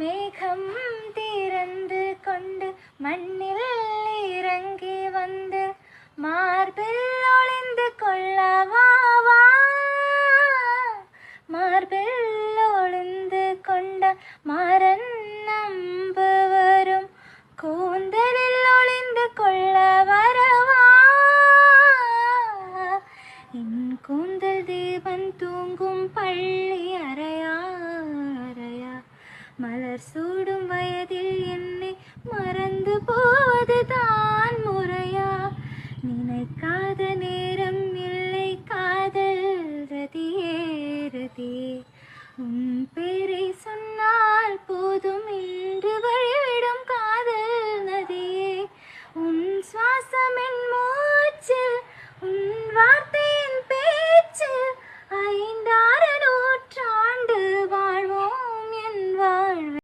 மேகம் திறந்து கொண்டு மண்ணில் இறங்கி வந்து மார்பில் ஒளிந்து கொள்ளவா மார்பில் ஒளிந்து கொண்ட மாறன் நம்பு வரும் கூந்தலில் ஒளிந்து கொள்ள வரவா என் கூந்தல் தேவன் தூங்கும் பள்ளி அறையா மலர் சூடும் வயதில் என்னை மறந்து போவதுதான் முறையா நினைக்காத நேரம்